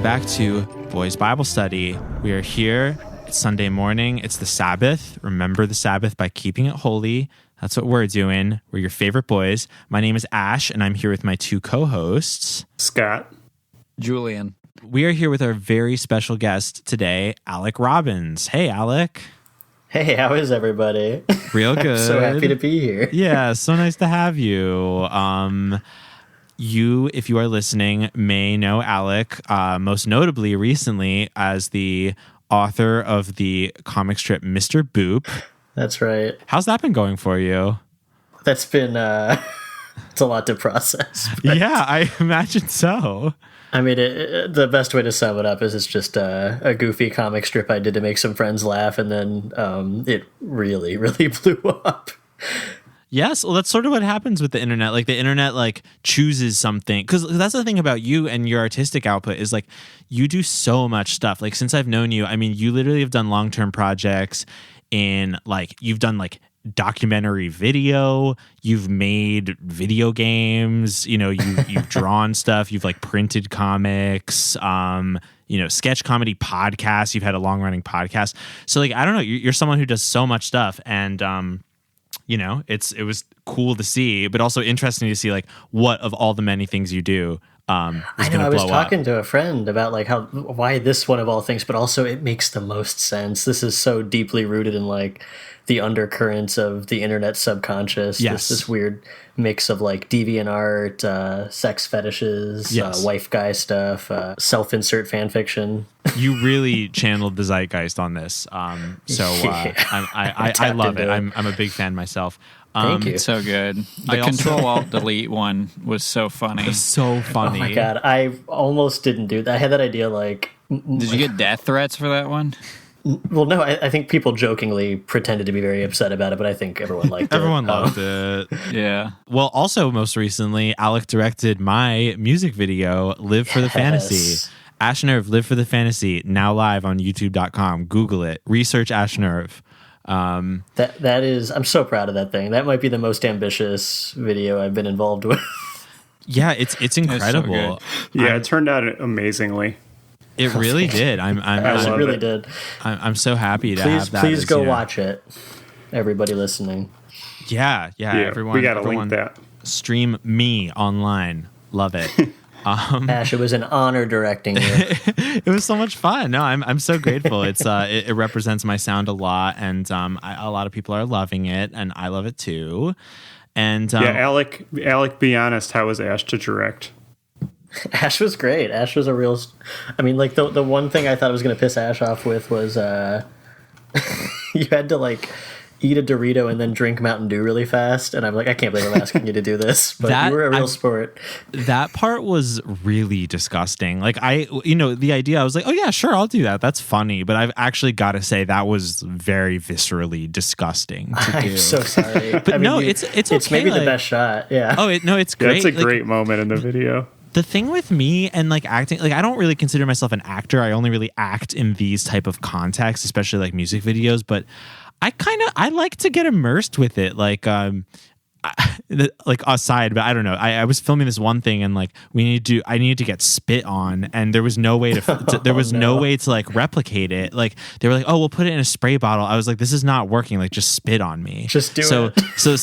back to Boys Bible Study. We are here. It's Sunday morning. It's the Sabbath. Remember the Sabbath by keeping it holy. That's what we're doing. We're your favorite boys. My name is Ash, and I'm here with my two co-hosts, Scott, Julian. We are here with our very special guest today, Alec Robbins. Hey, Alec. Hey, how is everybody? Real good. I'm so happy to be here. Yeah, so nice to have you. You, if you are listening, may know Alec, most notably recently as the author of the comic strip Mr. Boop. That's right. How's that been going for you? That's been, it's a lot to process. Yeah, I imagine so. I mean, the best way to sum it up is it's just a goofy comic strip I did to make some friends laugh, and then it really, really blew up. Yes, well, that's sort of what happens with the internet. Like, the internet, like, chooses something. Because that's the thing about you and your artistic output is, like, you do so much stuff. Like, since I've known you, I mean, you literally have done long-term projects in, like, you've done, like, documentary video, you've made video games, you know, you've drawn stuff, you've, like, printed comics, you know, sketch comedy podcasts, you've had a long-running podcast. So, like, I don't know, you're someone who does so much stuff, and, you know, it was cool to see, but also interesting to see, like, what of all the many things you do I know, I was talking to a friend about, like, why this one of all things, but also it makes the most sense. This is so deeply rooted in, like, the undercurrents of the internet subconscious. Yes. This weird mix of, like, deviant sex fetishes, yes. wife guy stuff, self-insert fan fiction. You really channeled the zeitgeist on this. Yeah. I love it. I'm a big fan myself. Thank you. It's so good. The Control-Alt-Delete one was so funny. It's so funny. Oh my God, I almost didn't do that. I had that idea, like... Did you get death threats for that one? Well, no, I think people jokingly pretended to be very upset about it, but I think everyone liked it. Everyone loved it. Yeah. Well, also, most recently, Alec directed my music video, Live for the Fantasy. Ash Nerve, Live for the Fantasy, now live on youtube.com. Google it. Research Ash Nerve. That is, I'm so proud of that thing. That might be the most ambitious video I've been involved with. Yeah, it's incredible. So it turned out amazingly. It really did. It really did. I'm so happy to have that. Please go watch it, everybody listening. Yeah. Everyone, we got to link that. Stream me online. Love it. Ash, it was an honor directing you. It was so much fun. No, I'm so grateful. It's it represents my sound a lot, and a lot of people are loving it, and I love it too. And Alec, be honest, how was Ash to direct? Ash was great. Ash was a real... I mean, like, the one thing I thought I was going to piss Ash off with was you had to, like, eat a Dorito and then drink Mountain Dew really fast. And I'm like, I can't believe I'm asking you to do this. But you were a real sport. That part was really disgusting. Like, the idea, I was like, oh, yeah, sure, I'll do that. That's funny. But I've actually got to say that was very viscerally disgusting to do. I'm so sorry. But it's okay. It's maybe the best shot. Yeah. Oh, it's great. That's a great moment in the video. The thing with me and, like, acting, like, I don't really consider myself an actor. I only really act in these type of contexts, especially, like, music videos. But I like to get immersed with it. Like, like, aside, but I don't know. I was filming this one thing, and, like, I needed to get spit on, and there was no way no way to, like, replicate it. Like, they were like, oh, we'll put it in a spray bottle. I was like, this is not working. Like, just spit on me. Just do it. So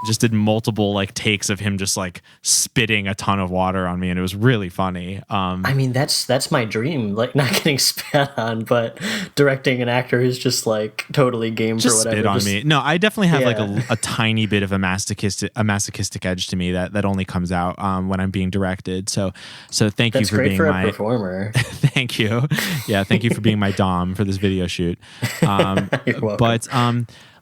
just did multiple, like, takes of him just, like, spitting a ton of water on me, and it was really funny. I mean, that's my dream, like, not getting spat on, but directing an actor who's just, like, totally game just for whatever. Spit on me. No, I definitely have like a tiny bit of a masochistic edge to me that only comes out when I'm being directed. So thank you for being for my performer. Thank you. Yeah, thank you for being my dom for this video shoot. You're welcome. But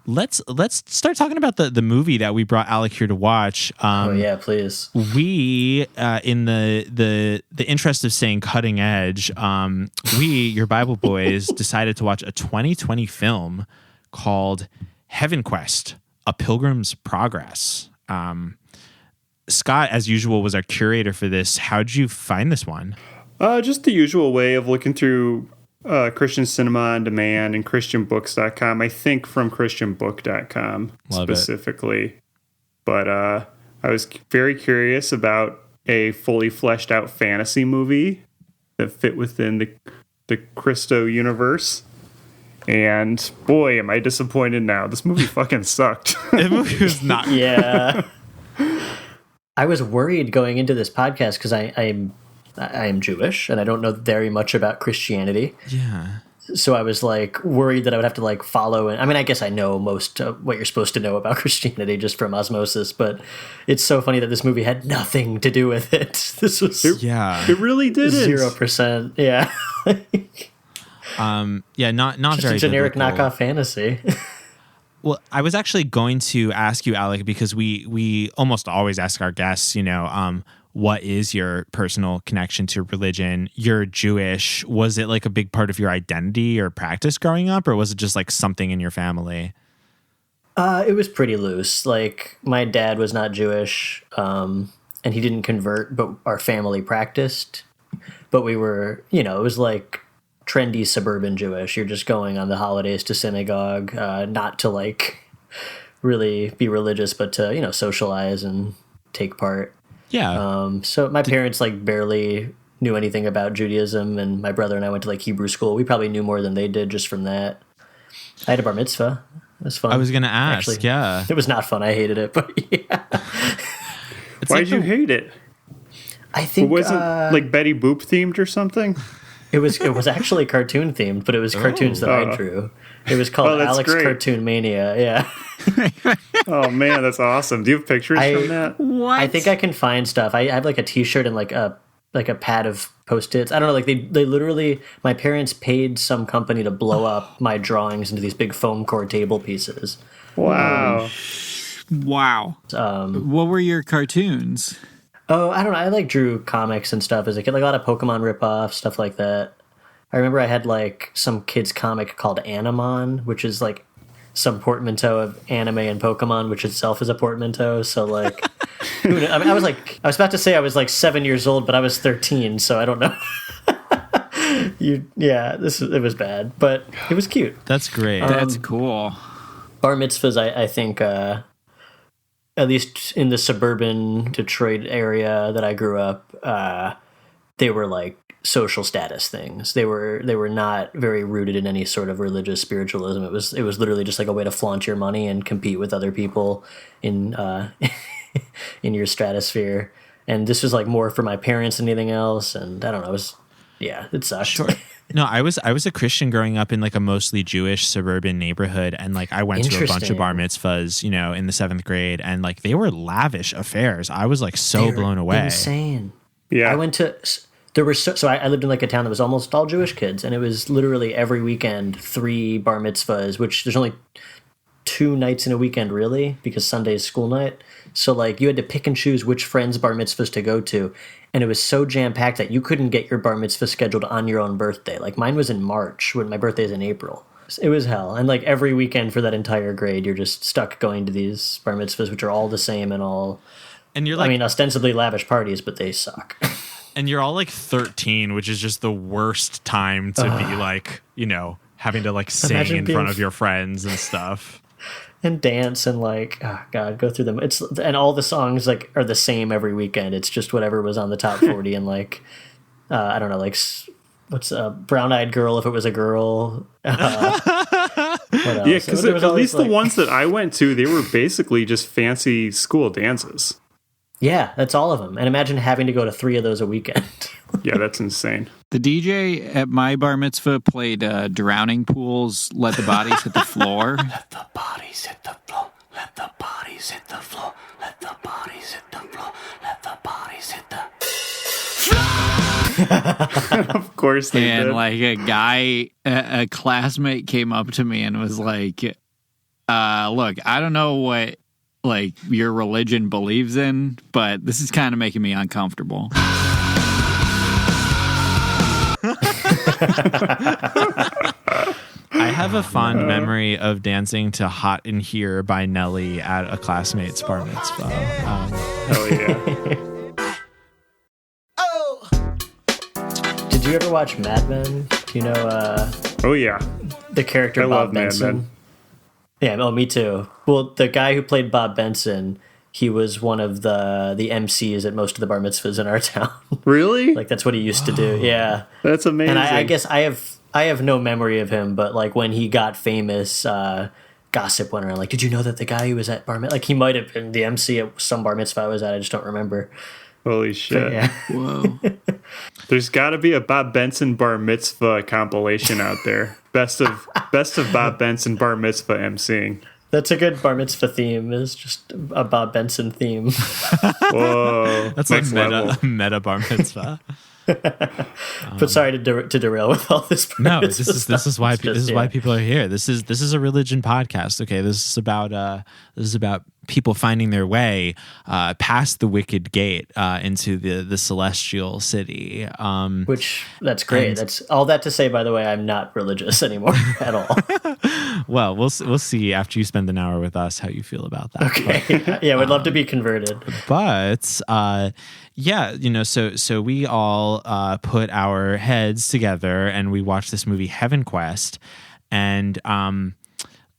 let's start talking about the movie that we brought Alec here to watch. Oh yeah, please. We, in the interest of staying cutting edge, your Bible boys, decided to watch a 2020 film called Heavenquest: A Pilgrim's Progress. Scott, as usual, was our curator for this. How'd you find this one? Just the usual way of looking through Christian Cinema on Demand and ChristianBooks.com. I think from ChristianBook.com specifically. But I was very curious about a fully fleshed out fantasy movie that fit within the Christo universe. And boy, am I disappointed now. This movie fucking sucked. The movie was not. Yeah. I was worried going into this podcast because I am Jewish and I don't know very much about Christianity. Yeah. So I was like worried that I would have to like follow. And I mean, I guess I know most what you're supposed to know about Christianity just from osmosis, but it's so funny that this movie had nothing to do with it. This was it really didn't. 0%. Yeah. Not just very a generic biblical. knockoff fantasy. Well, I was actually going to ask you, Alec, because we almost always ask our guests, what is your personal connection to religion? You're Jewish. Was it like a big part of your identity or practice growing up, or was it just like something in your family? It was pretty loose. Like my dad was not Jewish, and he didn't convert, but our family practiced. But we were, it was like trendy suburban Jewish. You're just going on the holidays to synagogue, not to like really be religious, but to, socialize and take part. Yeah. So my parents like barely knew anything about Judaism, and my brother and I went to like Hebrew school. We probably knew more than they did just from that. I had a bar mitzvah. It was fun. I was going to ask. Actually, yeah. It was not fun. I hated it, but yeah. Why did you hate it? I think was it like Betty Boop themed or something? It was actually cartoon themed, but it was cartoons that I drew. It was called Alec's great. Cartoon Mania. Yeah. Oh man, that's awesome. Do you have pictures from that? What? I think I can find stuff. I have like a T-shirt and like a pad of Post-its. I don't know. Like they literally, my parents paid some company to blow up my drawings into these big foam core table pieces. Wow. Wow. What were your cartoons? Oh, I don't know. I like drew comics and stuff as a kid, like a lot of Pokemon ripoffs, stuff like that. I remember I had like some kid's comic called Animon, which is like some portmanteau of anime and Pokemon, which itself is a portmanteau. So like, I mean, I was about to say I was like 7 years old, but I was 13, so I don't know. It was bad, but it was cute. That's great. That's cool. Bar mitzvahs, I think, at least in the suburban Detroit area that I grew up, they were like social status things. They were not very rooted in any sort of religious spiritualism. It was literally just like a way to flaunt your money and compete with other people in in your stratosphere. And this was like more for my parents than anything else. And I don't know, it sucked. Sure. No, I was a Christian growing up in like a mostly Jewish suburban neighborhood, and like I went to a bunch of bar mitzvahs, in the 7th grade, and like they were lavish affairs. I was like so blown away. Insane. Yeah. I went to I lived in like a town that was almost all Jewish kids, and it was literally every weekend 3 bar mitzvahs, which there's only 2 nights in a weekend really, because Sunday is school night. So like you had to pick and choose which friends' bar mitzvahs to go to. And it was so jam-packed that you couldn't get your bar mitzvah scheduled on your own birthday. Like mine was in March when my birthday is in April. It was hell. And like every weekend for that entire grade, you're just stuck going to these bar mitzvahs, which are all the same and all, and you're like, I mean, ostensibly lavish parties, but they suck. And you're all like 13, which is just the worst time to be like, having to like sing in front of your friends and stuff. And dance and like, oh God, go through them. And all the songs like are the same every weekend. It's just whatever was on the top 40 and like, I don't know, like what's a Brown-Eyed Girl if it was a girl. What else? Yeah, because at least the ones that I went to, they were basically just fancy school dances. Yeah, that's all of them. And imagine having to go to 3 of those a weekend. Yeah, that's insane. The DJ at my bar mitzvah played Drowning Pools, Let the Bodies Hit the Floor. Let the bodies hit the floor. Let the bodies hit the floor. Let the bodies hit the floor. Let the bodies hit the Of course they did. And like a classmate came up to me and was like, look, I don't know what like your religion believes in, but this is kind of making me uncomfortable. I have a fond memory of dancing to Hot in Here by Nelly at a classmate's bar mitzvah. Hell yeah. Did you ever watch Mad Men? Do you know Oh yeah. the character I Bob love Mad Benson? Men. Yeah, me too. Well, the guy who played Bob Benson, he was one of the MCs at most of the bar mitzvahs in our town. Really? Like that's what he used to do. Yeah, That's amazing. and I guess I have no memory of him, but like when he got famous, gossip went around. Like, did you know that the guy who was at bar mitzvah, like he might have been the MC at some bar mitzvah I was at. I just don't remember. Holy shit. But, yeah. Whoa. There's got to be a Bob Benson bar mitzvah compilation out there. Best of Bob Benson bar mitzvah emceeing. That's a good bar mitzvah theme. Is just a Bob Benson theme. Whoa. That's like next level. meta bar mitzvah. But sorry to derail with all this. No, this is why yeah. people are here. This is a religion podcast. Okay, this is about people finding their way past the wicked gate into the celestial city. Which that's great. That's all that to say. By the way, I'm not religious anymore at all. Well, we'll see after you spend an hour with us how you feel about that. Okay, yeah, we'd love to be converted. But yeah, so we all put our heads together and we watched this movie Heavenquest, and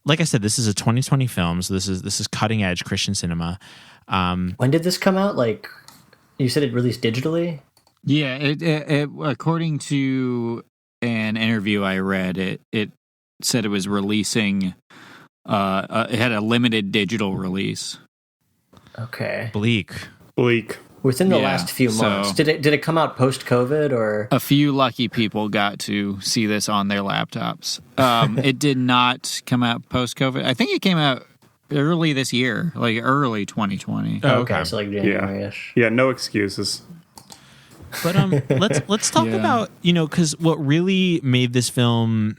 like I said, this is a 2020 film, so this is cutting edge Christian cinema. When did this come out? Like you said, it released digitally. Yeah, it according to an interview I read, it said it was releasing. It had a limited digital release. Okay. Bleak. Within the last few months, so did it come out post COVID or? A few lucky people got to see this on their laptops. It did not come out post COVID. I think it came out early this year, like early 2020. Oh, Okay, so like January-ish. Yeah, no excuses. But let's talk about, because what really made this film,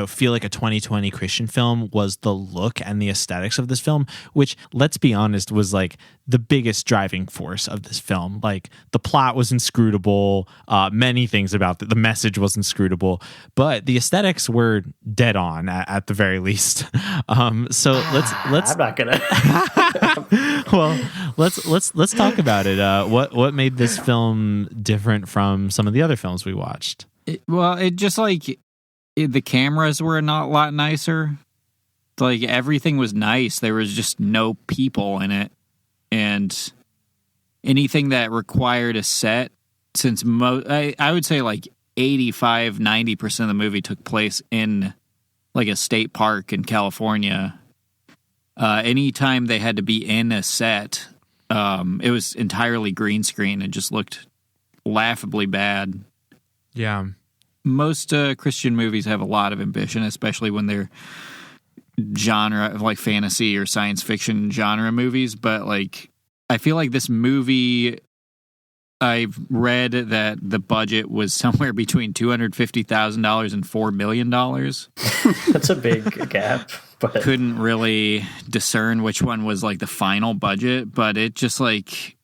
feel like a 2020 Christian film was the look and the aesthetics of this film, which, let's be honest, was like the biggest driving force of this film. Like the plot was inscrutable, many things about the message was inscrutable, but the aesthetics were dead on at the very least. So let's I'm not gonna. well, let's talk about it. What made this film different from some of the other films we watched? It just like the cameras were not a lot nicer. Like everything was nice. There was just no people in it, and anything that required a set. Since I would say like 85-90% of the movie took place in like a state park in California. Anytime they had to be in a set, it was entirely green screen and just looked laughably bad. Yeah. Most Christian movies have a lot of ambition, especially when they're genre of like fantasy or science fiction genre movies. But like, I feel like this movie, I've read that the budget was somewhere between $250,000 and $4 million. That's a big gap. But couldn't really discern which one was like the final budget, but it just like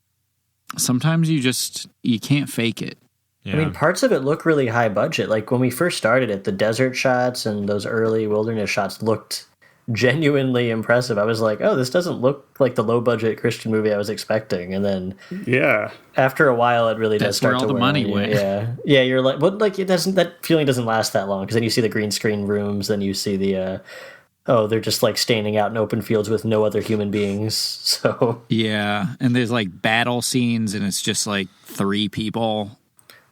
sometimes you can't fake it. Yeah. I mean, parts of it look really high budget. Like when we first started it, the desert shots and those early wilderness shots looked genuinely impressive. I was like, oh, this doesn't look like the low budget Christian movie I was expecting. And then after a while, it really does start where all to the money went. Yeah, you're like, well, like that feeling doesn't last that long because then you see the green screen rooms, then you see the they're just like standing out in open fields with no other human beings. So yeah, and there's like battle scenes, and it's just like 3 people.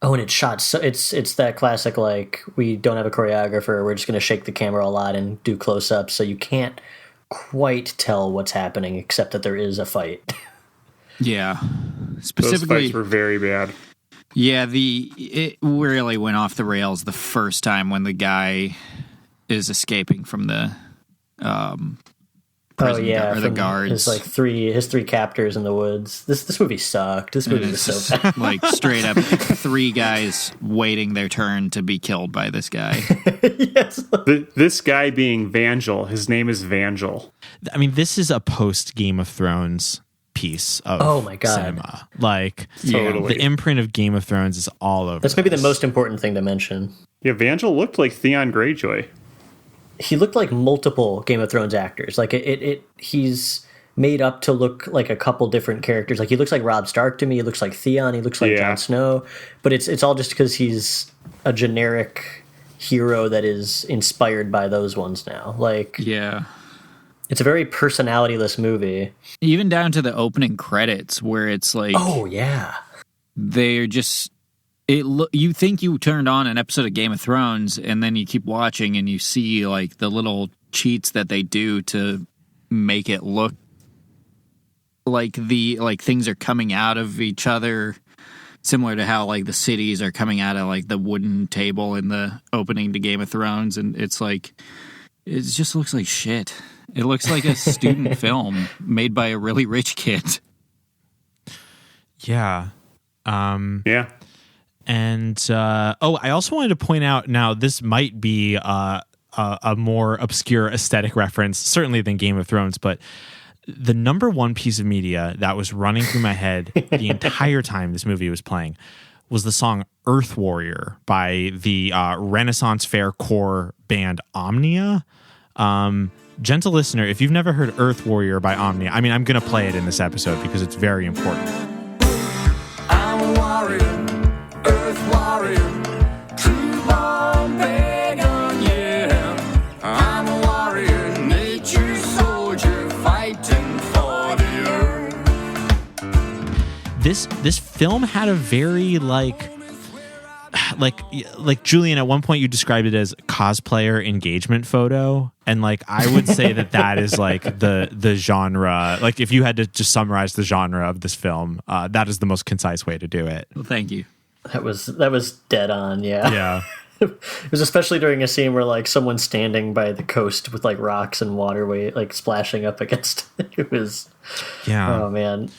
Oh, and it's shot. So it's that classic like we don't have a choreographer. We're just going to shake the camera a lot and do close ups, so you can't quite tell what's happening except that there is a fight. Yeah, specifically, those fights were very bad. Yeah, it really went off the rails the first time when the guy is escaping from the prison or the guards. His 3 captors in the woods. This movie sucked. This movie was so bad. Like straight up 3 guys waiting their turn to be killed by this guy. Yes. This guy being Vangel. His name is Vangel. I mean, this is a post Game of Thrones piece of cinema. Like, totally. The imprint of Game of Thrones is all over. That's maybe the most important thing to mention. Yeah, Vangel looked like Theon Greyjoy. He looked like multiple Game of Thrones actors. Like he's made up to look like a couple different characters. Like he looks like Robb Stark to me. He looks like Theon. He looks like Jon Snow. But it's all just because he's a generic hero that is inspired by those ones now. Like yeah. It's a very personality-less movie. Even down to the opening credits, where it's like, oh yeah, they're just you think you turned on an episode of Game of Thrones, and then you keep watching and you see like the little cheats that they do to make it look like things are coming out of each other, similar to how like the cities are coming out of like the wooden table in the opening to Game of Thrones. And it's like, it just looks like shit. It looks like a student film made by a really rich kid. Yeah. Yeah. And I also wanted to point out, now this might be a more obscure aesthetic reference, certainly than Game of Thrones, but the number one piece of media that was running through my head the entire time this movie was playing was the song Earth Warrior by the Renaissance Fair core band Omnia. Gentle listener, if you've never heard Earth Warrior by Omnia, I mean, I'm going to play it in this episode because it's very important. I'm a warrior, earth warrior, true born pagan, yeah. I'm a warrior, nature's soldier, fighting for the earth. This film had a very like Julian, at one point you described it as cosplayer engagement photo, and like I would say that is like the genre. Like if you had to just summarize the genre of this film, that is the most concise way to do it. Well, thank you. that was dead on. Yeah. Yeah. It was especially during a scene where like someone's standing by the coast with like rocks and waterway like splashing up against it. It was, Yeah. oh man.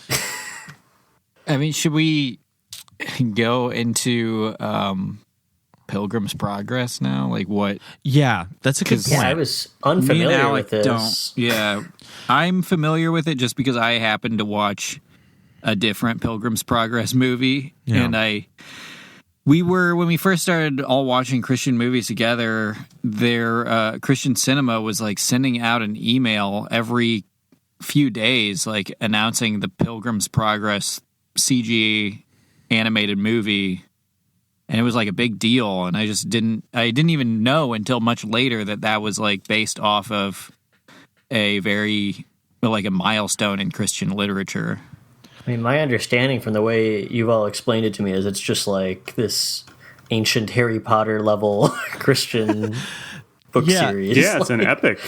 I mean, should we go into Pilgrim's Progress now? Like what? Yeah, that's a good point. Yeah, I was Me and unfamiliar Alec with this. Yeah, I'm familiar with it just because I happened to watch a different Pilgrim's Progress movie, Yeah. and when we first started all watching Christian movies together, their Christian Cinema was like sending out an email every few days, like announcing the Pilgrim's Progress CG animated movie, and it was like a big deal, and I didn't even know until much later that was like based off of a milestone in Christian literature. I mean, my understanding from the way you've all explained it to me is it's just like this ancient Harry Potter level Christian book series. Yeah, it's an epic.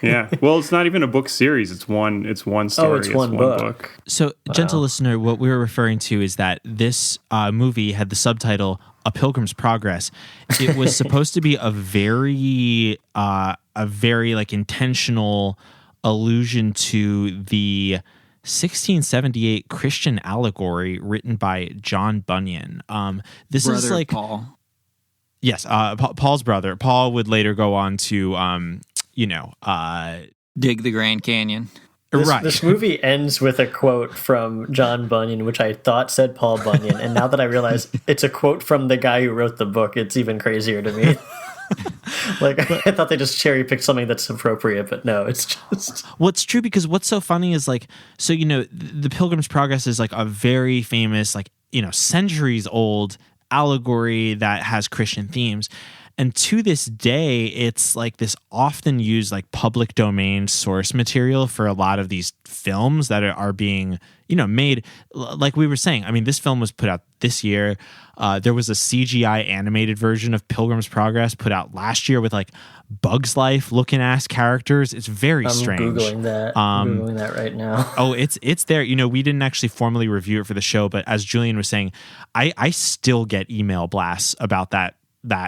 Yeah. Well, it's not even a book series. It's one story. It's one book. So, gentle listener, what we were referring to is that this movie had the subtitle "A Pilgrim's Progress." It was supposed to be a very like intentional allusion to the 1678 Christian allegory written by John Bunyan. This Brother is like Paul. Yes, Paul's brother. Paul would later go on to, Dig the Grand Canyon. This movie ends with a quote from John Bunyan, which I thought said Paul Bunyan, and now that I realize it's a quote from the guy who wrote the book, it's even crazier to me. I thought they just cherry picked something that's appropriate, but no, it's just. Well, it's true because what's so funny is like, so the Pilgrim's Progress is like a very famous, like centuries old allegory that has Christian themes. And to this day, it's like this often used like public domain source material for a lot of these films that are being, made. Like we were saying, I mean, this film was put out this year. There was a CGI animated version of Pilgrim's Progress put out last year with like Bugs Life looking ass characters. It's very strange. I'm Googling that right now. Oh, it's there. We didn't actually formally review it for the show, but as Julian was saying, I still get email blasts about that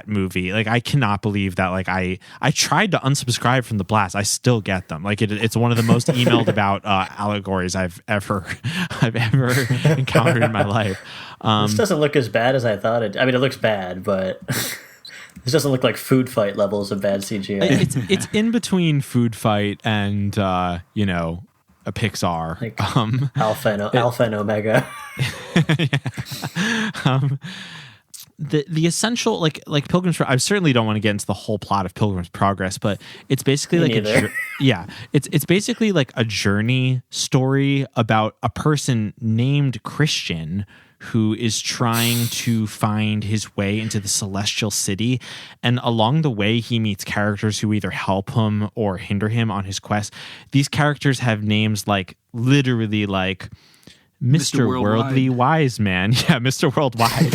movie. Like I cannot believe that like I tried to unsubscribe from the blast. I still get them. Like it's one of the most emailed about allegories I've ever encountered in my life. This doesn't look as bad as I thought it. I mean, it looks bad, but this doesn't look like Food Fight levels of bad CGI. It's in between Food Fight and a Pixar. Like Alpha and Omega. The essential like Pilgrim's. I certainly don't want to get into the whole plot of Pilgrim's Progress, but it's basically it's basically like a journey story about a person named Christian who is trying to find his way into the celestial city. And along the way, he meets characters who either help him or hinder him on his quest. These characters have names like literally like Mr. Worldly Wise Man. Yeah, Mr. Worldwide.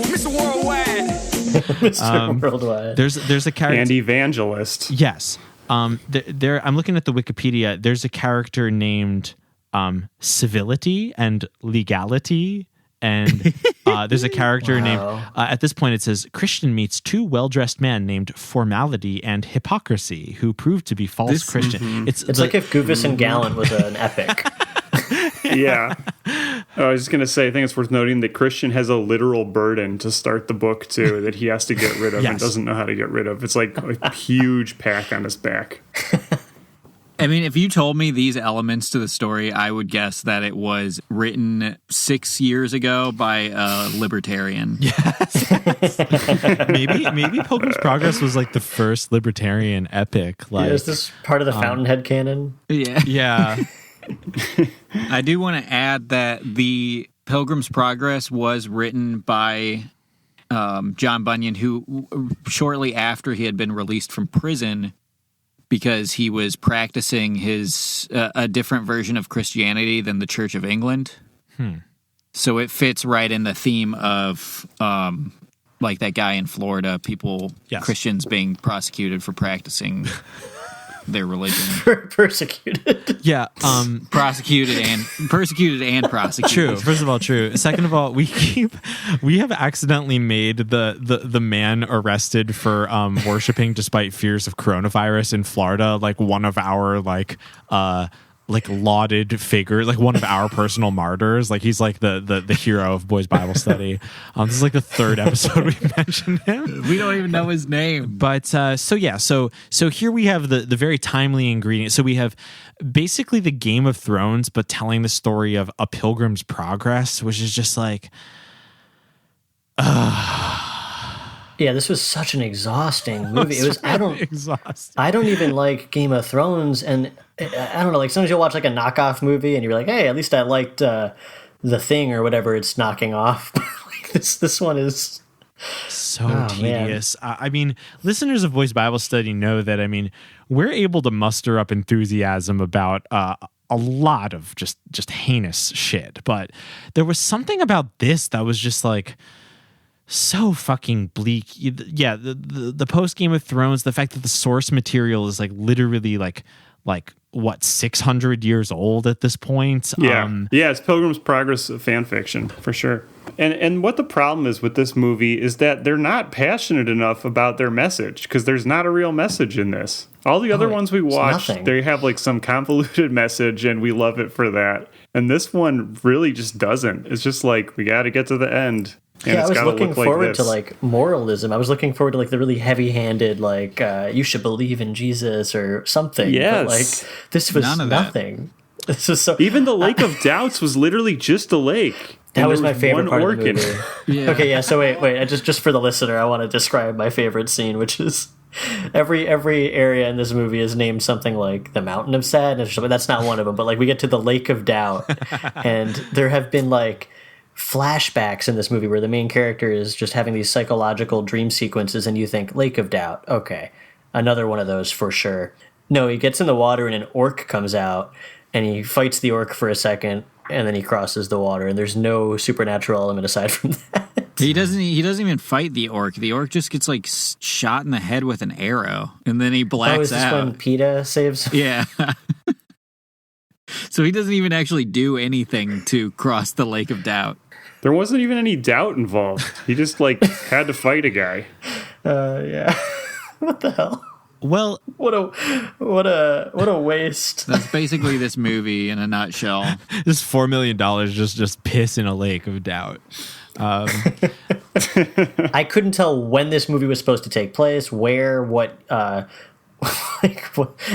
Mr. Worldwide. Mr. Worldwide. There's a character And evangelist. Yes. There. I'm looking at the Wikipedia. There's a character named Civility and Legality, and there's a character named. At this point, it says Christian meets two well-dressed men named Formality and Hypocrisy, who proved to be false Christian. It's like if Goofus and Gallant was an epic. Yeah. I was just going to say, I think it's worth noting that Christian has a literal burden to start the book, too, that he has to get rid of and doesn't know how to get rid of. It's like a huge pack on his back. I mean, if you told me these elements to the story, I would guess that it was written 6 years ago by a libertarian. Yes. maybe Pilgrim's Progress was like the first libertarian epic. Like, is this part of the Fountainhead canon? Yeah. Yeah. I do want to add that the Pilgrim's Progress was written by John Bunyan, who shortly after he had been released from prison because he was practicing a different version of Christianity than the Church of England. So it fits right in the theme of like that guy in Florida, Christians being prosecuted for practicing their religion. Persecuted. Yeah. Persecuted and prosecuted. True. First of all, true. Second of all, we have accidentally made the man arrested for worshiping despite fears of coronavirus in Florida like one of our like lauded figure, like one of our personal martyrs. Like he's like the hero of Boys Bible Study. This is like the third episode we mentioned him. We don't even know his name. But so here we have the very timely ingredient. So we have basically the Game of Thrones, but telling the story of A Pilgrim's Progress, which is just like Yeah, this was such an exhausting movie. It was exhausting. I don't even like Game of Thrones, and I don't know. Like sometimes you'll watch like a knockoff movie, and you're like, "Hey, at least I liked The Thing or whatever it's knocking off." Like this one is so tedious. I mean, listeners of Voice Bible Study know that. I mean, we're able to muster up enthusiasm about a lot of just heinous shit, but there was something about this that was just like so fucking bleak. Yeah, the post Game of Thrones, the fact that the source material is like literally like what 600 years old at this point. Yeah, it's Pilgrim's Progress fan fiction for sure. And what the problem is with this movie is that they're not passionate enough about their message, because there's not a real message in this. All the other ones we watched, they have like some convoluted message, and we love it for that. And this one really just doesn't. It's just like, we got to get to the end. And I was looking forward like to like moralism. I was looking forward to like the really heavy-handed like you should believe in Jesus or something. Yes. But, like this was nothing. This was so. Even the Lake of Doubts was literally just a lake. That was my favorite part of the movie. Yeah. Okay, yeah. So wait. Just for the listener, I want to describe my favorite scene, which is every area in this movie is named something like the Mountain of Sadness or something. That's not one of them, but like we get to the Lake of Doubt, and there have been like flashbacks in this movie where the main character is just having these psychological dream sequences, and you think Lake of Doubt, okay, another one of those for sure. No, he gets in the water and an orc comes out and he fights the orc for a second and then he crosses the water, and there's no supernatural element aside from that. He doesn't even fight the orc. The orc just gets like shot in the head with an arrow and then he blacks out. Oh, is this when PETA saves him? Yeah. So he doesn't even actually do anything to cross the Lake of Doubt. There wasn't even any doubt involved. He just like had to fight a guy. Yeah. What the hell? Well, what a waste. That's basically this movie in a nutshell. This $4 million just piss in a lake of doubt. I couldn't tell when this movie was supposed to take place, where, what,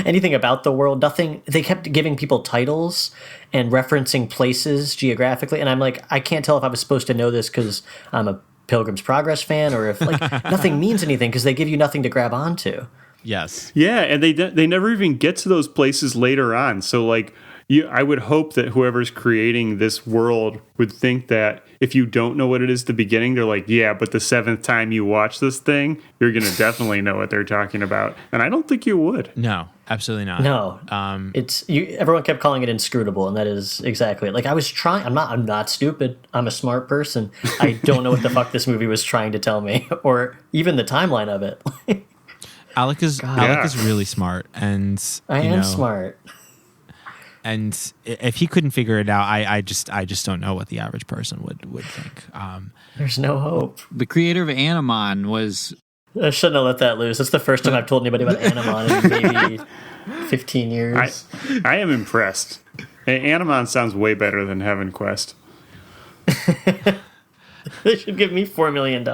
anything about the world. Nothing. They kept giving people titles and referencing places geographically, and I'm like, I can't tell if I was supposed to know this because I'm a Pilgrim's Progress fan, or if like nothing means anything because they give you nothing to grab onto. Yes. Yeah, and they never even get to those places later on. So like I would hope that whoever's creating this world would think that if you don't know what it is at the beginning, they're like, yeah, but the 7th time you watch this thing, you're going to definitely know what they're talking about. And I don't think you would. No, absolutely not. No, everyone kept calling it inscrutable, and that is exactly it. Like, I was trying. I'm not stupid. I'm a smart person. I don't know what the fuck this movie was trying to tell me, or even the timeline of it. Alec is really smart, and I am smart. And if he couldn't figure it out, I just don't know what the average person would think. There's no hope. The creator of Animon was... I shouldn't have let that loose. That's the first time I've told anybody about Animon in maybe 15 years. I am impressed. Animon sounds way better than Heavenquest. They should give me $4 million.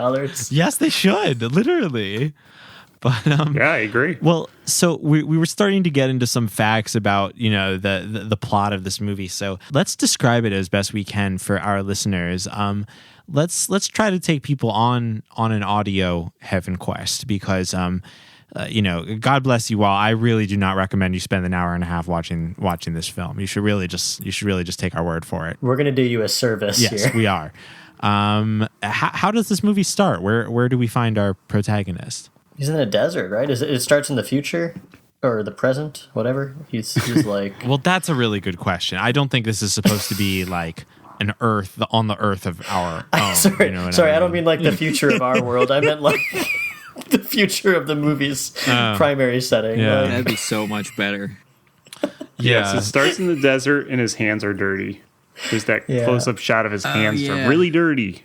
Yes, they should, literally. But yeah, I agree. Well, so we were starting to get into some facts about, the plot of this movie. So let's describe it as best we can for our listeners. Let's try to take people on an audio Heavenquest because God bless you all. I really do not recommend you spend an hour and a half watching this film. You should really just take our word for it. We're going to do you a service here. Yes, we are. How does this movie start? Where do we find our protagonist? He's in a desert, right? It starts in the future or the present, whatever. He's like... Well, that's a really good question. I don't think this is supposed to be like an Earth, on the Earth of our own. Sorry, I don't mean like the future of our world. I meant like the future of the movie's primary setting. Yeah. Like, That'd be so much better. Yes, it starts in the desert and his hands are dirty. There's that close-up shot of his hands are really dirty.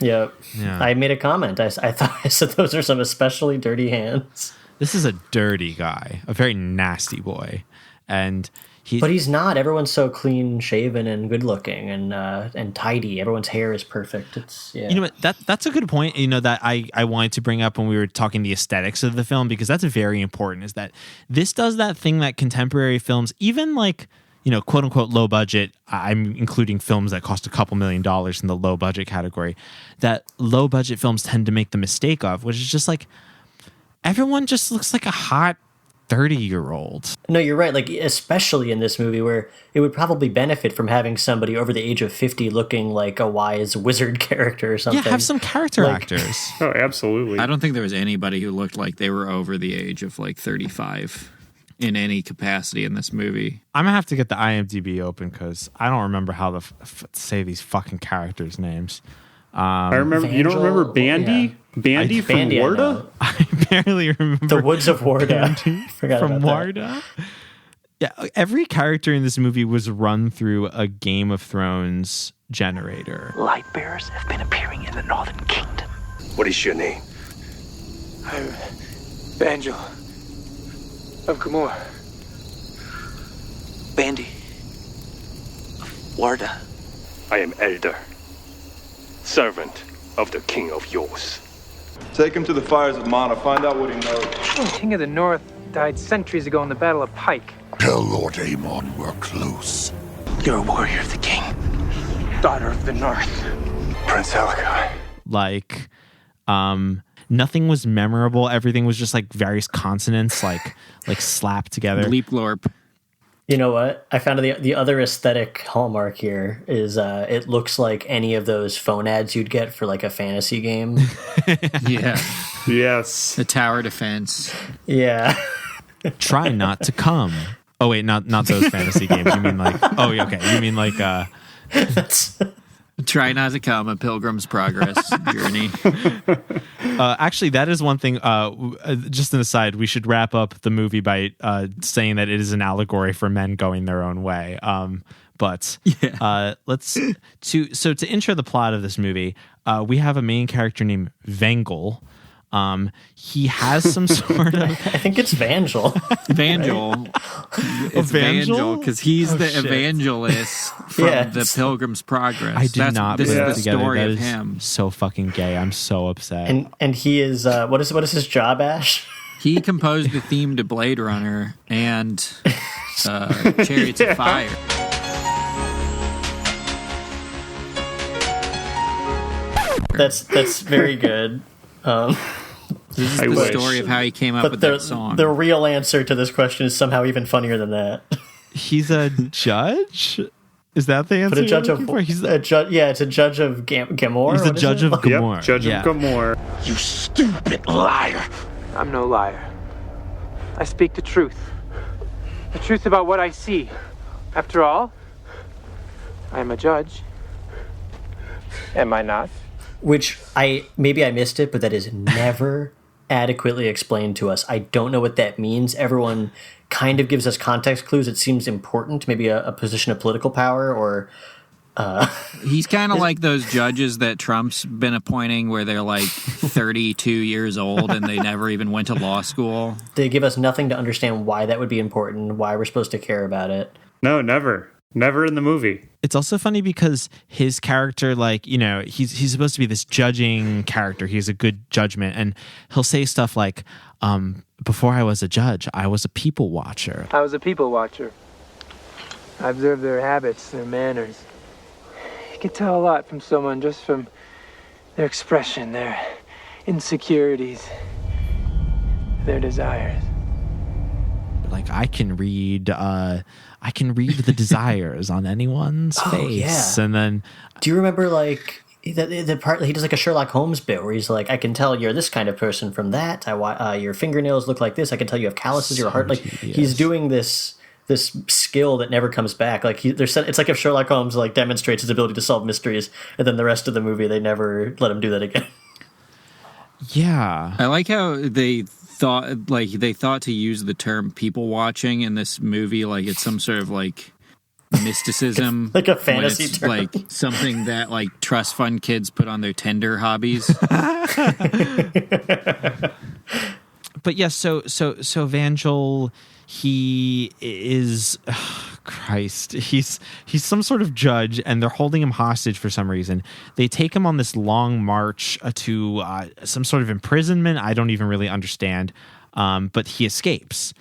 Yep. Yeah. I made a comment. I said those are some especially dirty hands. This is a dirty guy, a very nasty boy, but he's not. Everyone's so clean shaven and good looking and tidy. Everyone's hair is perfect. You know what? That's a good point. That I wanted to bring up when we were talking the aesthetics of the film, because that's very important. Is that this does that thing that contemporary films, even like, quote unquote low budget, I'm including films that cost a couple $1 million in the low budget category, that low budget films tend to make the mistake of, which is just like everyone just looks like a hot 30-year-old. No, you're right. Like, especially in this movie where it would probably benefit from having somebody over the age of 50 looking like a wise wizard character or something. Yeah, have some character actors. Oh, absolutely. I don't think there was anybody who looked like they were over the age of like 35. In any capacity in this movie. I'm gonna have to get the IMDb open because I don't remember how to say these fucking characters' names. I remember. You don't remember Bandy? Yeah. Bandy from Warda? I barely remember the Woods of Warda. Forgot from Warda. Yeah, every character in this movie was run through a Game of Thrones generator. Light bearers have been appearing in the Northern Kingdom. What is your name? I'm Banjo of Gamor. Bandy of Warda. I am Elder, servant of the King of Yos. Take him to the fires of Mana, find out what he knows. The King of the North died centuries ago in the Battle of Pike. Tell Lord Amon we're close. You're a warrior of the king. Daughter of the North. Prince Alakai. Like, nothing was memorable. Everything was just like various consonants, like slapped together. Bleep lorp. You know what? I found the other aesthetic hallmark here is it looks like any of those phone ads you'd get for like a fantasy game. Yeah. Yes. The tower defense. Yeah. Try not to come. Oh wait, not those fantasy games. You mean like? Oh, okay. You mean like? Try not to come, a Pilgrim's Progress journey. Actually, that is one thing. Just an aside, we should wrap up the movie by saying that it is an allegory for men going their own way. But to intro the plot of this movie, we have a main character named Vangel. He has some sort of... I think it's Vangel. Vangel. It's Vangel because he's the shit. evangelist from the Pilgrim's Progress. I did not put This that is the together. story That of is him. so fucking gay. I'm so upset. And he is what is his job, Ash? He composed the theme to Blade Runner and Chariots of Fire. That's very good. This is I the wish. story of how he came up But with that song. the real answer to this question is somehow even funnier than that. He's a judge? Is that the answer? But a judge you're of looking for? He's a judge. Yeah, it's a judge of Gamor. He's a What is judge it? of Gamor. Yep, Judge of Gamor. You stupid liar! I'm no liar. I speak the truth. The truth about what I see. After all, I am a judge. Am I not? Which maybe I missed it, but that is never adequately explained to us. I don't know what that means. Everyone kind of gives us context clues. It seems important, maybe a position of political power or. He's kind of like those judges that Trump's been appointing where they're like 32 years old and they never even went to law school. They give us nothing to understand why that would be important, why we're supposed to care about it. No, never. Never in the movie. It's also funny because his character, like, you know, he's supposed to be this judging character. He has a good judgment. And he'll say stuff like, before I was a judge, I was a people watcher. I was a people watcher. I observed their habits, their manners. You can tell a lot from someone just from their expression, their insecurities, their desires. Like, I can read the desires on anyone's face. Yeah. And then, Do you remember, like, the part he does like a Sherlock Holmes bit where he's like, I can tell you're this kind of person from that. Your fingernails look like this. I can tell you have calluses. Your heart, like, he's doing this skill that never comes back. Like it's like if Sherlock Holmes like demonstrates his ability to solve mysteries, and then the rest of the movie they never let him do that again. yeah. I like how they thought to use the term people watching in this movie like it's some sort of like mysticism, like a fantasy when it's term. like something that like trust fund kids put on their Tinder hobbies. But yes, so Vangel, he is Christ. He's some sort of judge, and they're holding him hostage for some reason. They take him on this long march to some sort of imprisonment. I don't even really understand. But he escapes.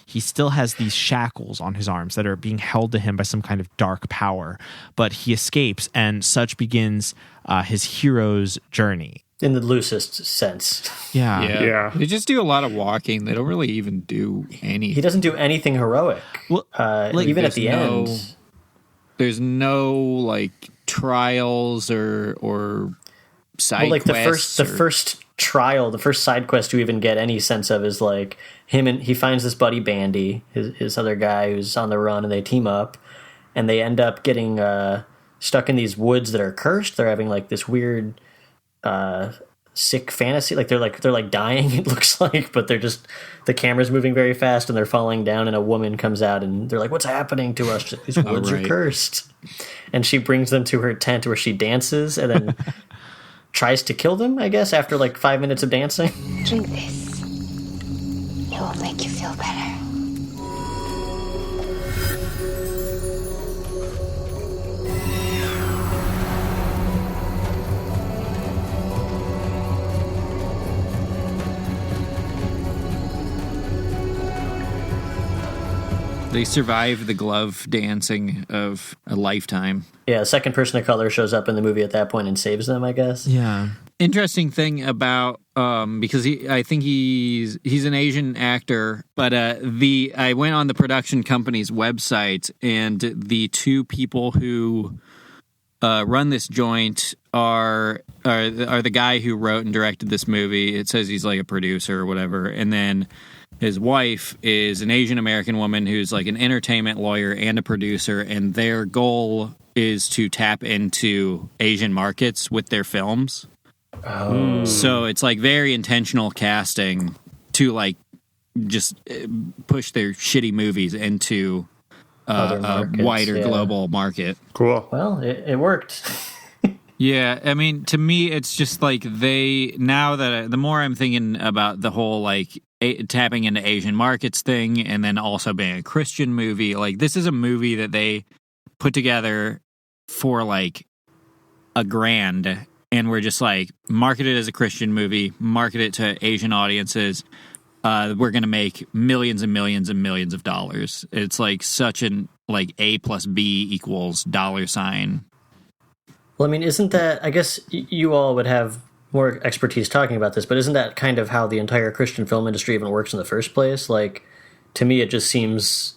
He still has these shackles on his arms that are being held to him by some kind of dark power. But he escapes, and such begins his hero's journey. In the loosest sense. Yeah. They just do a lot of walking. They don't really even do anything. He doesn't do anything heroic. Well, even at the end. There's no like trials or side like quests. the first trial, the first side quest you even get any sense of is like him, and he finds this buddy Bandy, his other guy who's on the run, and they team up, and they end up getting stuck in these woods that are cursed. They're having like this weird sick fantasy, like they're like dying, it looks like, but they're just, the camera's moving very fast and they're falling down, and a woman comes out and they're like, what's happening to us? These woods are cursed. And she brings them to her tent where she dances and then tries to kill them, I guess, after like 5 minutes of dancing. Drink this. It will make you feel better. They survive the glove dancing of a lifetime. Yeah, a second person of color shows up in the movie at that point and saves them, I guess. Yeah. Interesting thing about because I think he's an Asian actor, but I went on the production company's website, and the two people who run this joint are the guy who wrote and directed this movie. It says he's like a producer or whatever, and then his wife is an Asian American woman who's like an entertainment lawyer and a producer, and their goal is to tap into Asian markets with their films. Oh. So it's like very intentional casting to like just push their shitty movies into a wider global market. Cool. Well, it worked. Yeah, I mean, to me, it's just like the more I'm thinking about the whole like tapping into Asian markets thing, and then also being a Christian movie, like this is a movie that they put together for like $1,000, and we're just like, market it as a Christian movie, market it to Asian audiences. We're gonna make millions and millions and millions of dollars. It's like such an like A plus B equals $sign. Well, I mean, isn't that, I guess you all would have more expertise talking about this, but isn't that kind of how the entire Christian film industry even works in the first place? Like, to me, it just seems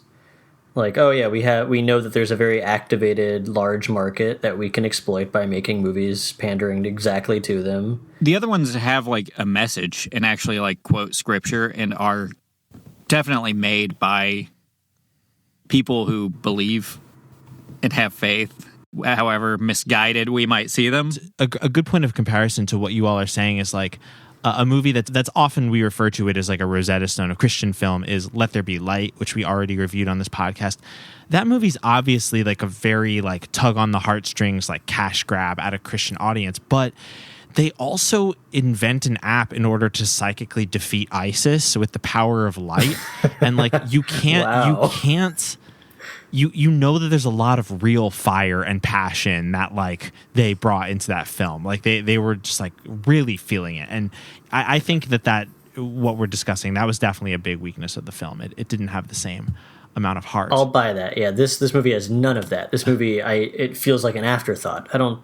Like, oh yeah, we know that there's a very activated large market that we can exploit by making movies pandering exactly to them. The other ones have like a message and actually like quote scripture and are definitely made by people who believe and have faith, however misguided we might see them. A good point of comparison to what you all are saying is like a movie that's often we refer to it as like a Rosetta Stone, a Christian film, is Let There Be Light, which we already reviewed on this podcast. That movie's obviously like a very like tug on the heartstrings, like cash grab at a Christian audience, but they also invent an app in order to psychically defeat ISIS with the power of light. And like you know that there's a lot of real fire and passion that like they brought into that film. Like they were just like really feeling it. And I think that what we're discussing, that was definitely a big weakness of the film. It didn't have the same amount of heart. I'll buy that. Yeah, this movie has none of that. This movie, it feels like an afterthought. I don't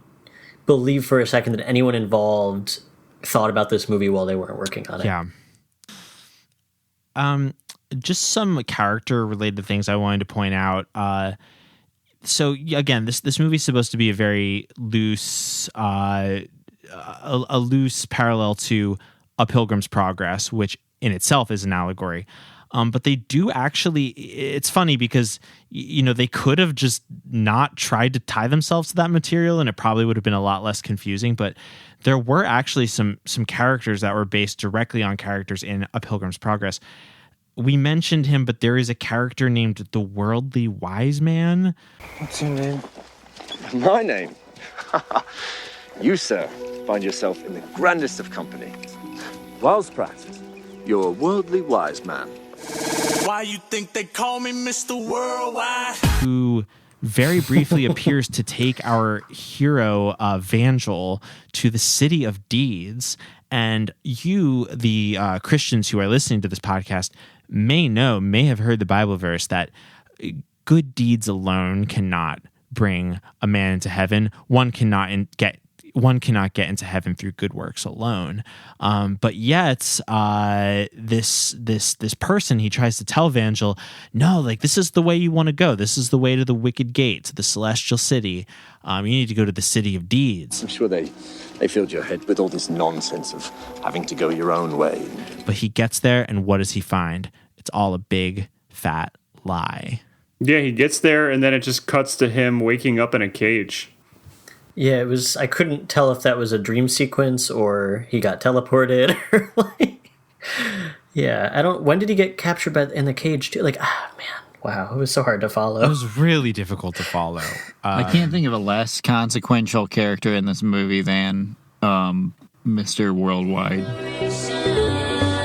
believe for a second that anyone involved thought about this movie while they weren't working on it. Yeah. Just some character related things I wanted to point out. So again, this movie is supposed to be a very loose, a loose parallel to A Pilgrim's Progress, which in itself is an allegory. But they do actually, it's funny because, you know, they could have just not tried to tie themselves to that material and it probably would have been a lot less confusing. But there were actually some characters that were based directly on characters in A Pilgrim's Progress. We mentioned him, but there is a character named the Worldly Wise Man. What's your name? My name? You, sir, find yourself in the grandest of company. Well, Spratt, you're a worldly wise man. Why you think they call me Mr. Worldwide? Who very briefly appears to take our hero, Vangel, to the city of deeds. And you, the Christians who are listening to this podcast, may have heard the Bible verse that good deeds alone cannot bring a man into heaven. One cannot get into heaven through good works alone. But yet, this person, he tries to tell Vangel, no, like this is the way you want to go. This is the way to the wicked gate, to the celestial city. You need to go to the city of deeds. I'm sure they filled your head with all this nonsense of having to go your own way. But he gets there, and what does he find? It's all a big, fat lie. Yeah, he gets there, and then it just cuts to him waking up in a cage. Yeah, it was. I couldn't tell if that was a dream sequence or he got teleported. Or like, yeah, I don't. When did he get captured in the cage too? Like, man, wow, it was so hard to follow. It was really difficult to follow. I can't think of a less consequential character in this movie than Mr. Worldwide.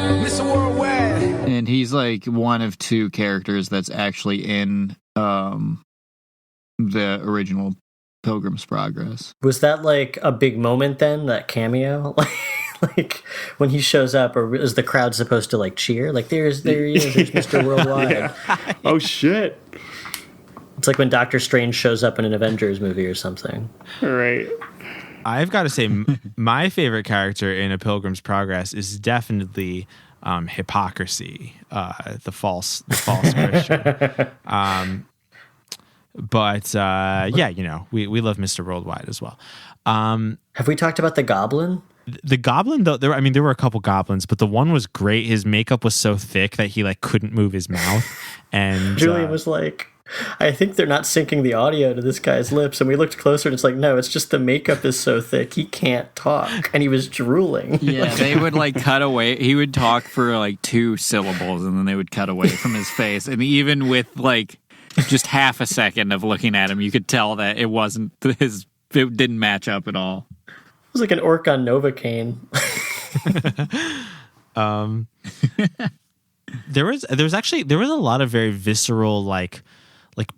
Mr. Worldwide. And he's like one of two characters that's actually in the original Pilgrim's Progress. Was that like a big moment then, that cameo? Like when he shows up, or is the crowd supposed to like cheer? Like there he is, there's Mr. Worldwide. Yeah. Oh shit. It's like when Doctor Strange shows up in an Avengers movie or something. Right. I've got to say, my favorite character in A Pilgrim's Progress is definitely hypocrisy, the false Christian. But yeah, you know, we love Mr. Worldwide as well. Have we talked about the Goblin? The Goblin, though, there were a couple goblins, but the one was great. His makeup was so thick that he like couldn't move his mouth. And Julian was like, I think they're not syncing the audio to this guy's lips. And we looked closer and it's like, no, it's just the makeup is so thick. He can't talk. And he was drooling. Yeah, they would like cut away. He would talk for like 2 syllables and then they would cut away from his face. And even with like just half a second of looking at him, you could tell that it didn't match up at all. It was like an orc on Novocaine. There was a lot of very visceral like